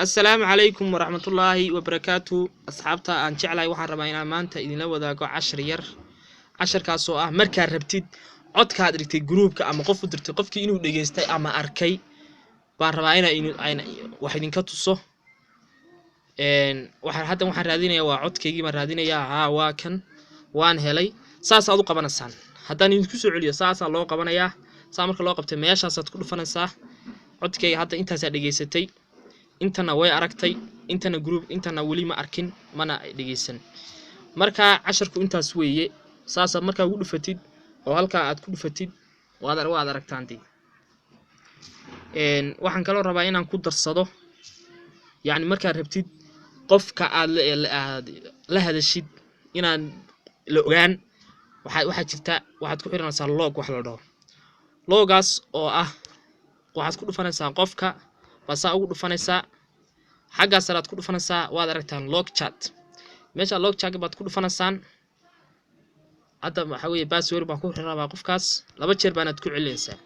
السلام عليكم ورحمة الله وبركاته. أصحابتا أن جعلي waxaan rabaa inaan maanta idinla wadaago cashar yar. casharkaas oo ah markaa rabtid codka aad dhigtay groupka ama qof u dirtay qofkii inuu dhageystay ama arkay baan rabaa inaan wax idinka tuso. waxaan raadinayaa waa codkaygii baan raadinayaa waa kan waan helay saas aad u qabanaysaan. haddaan idinku soo celiyo saas loo qabanayaa. saa marka loo qabtay meeshaas aad ku dhufanaysaa. codkayga hadda intaas aad dhageysatay intana way aragtay intana group intana wali ma arkin mana dhageysan. marka casharku intaas weeye. saas marka ugu dhufatid oo halka aad ku dhufatid waad aragtaantii. waxaan kala rabaa inaan ku darsado yani marka rabtid qofka aad la hadashid inaan la ogaan waxa jirta waxaad ku xiranaysaa log wax la dhaho. logaas oo ah waxaad ku dhufanaysaa qofka basa ugu dhufanaysaa xagga saraad ku dhufanaysaa waad aragtaan log chat. meesha log chat baad ku dhufanaysaan. hadda waxa weeye password baan ku xirnaa qofkaas laba jeer baanaad ku celinaysaa.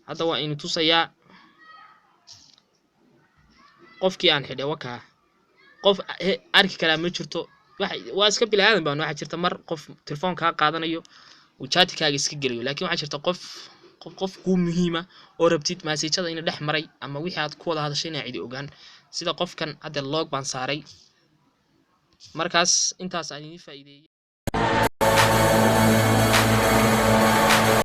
hadda waa in tusayaa qofkii aan xidhay waka qof arki kala ma jirto. waa iska bilaadan baan waxa jirta mar qof telefoonka qaadanayo uu chatkaaga iska geliyo laakiin waxa jirta qof ku muhiima oo rabtid message-ada in dhex maray ama wixii aad ku wada hadashayna cidi ogaan sida qofkan hadda log baan saaray. markaas intaas aan idin faa'iideeyay.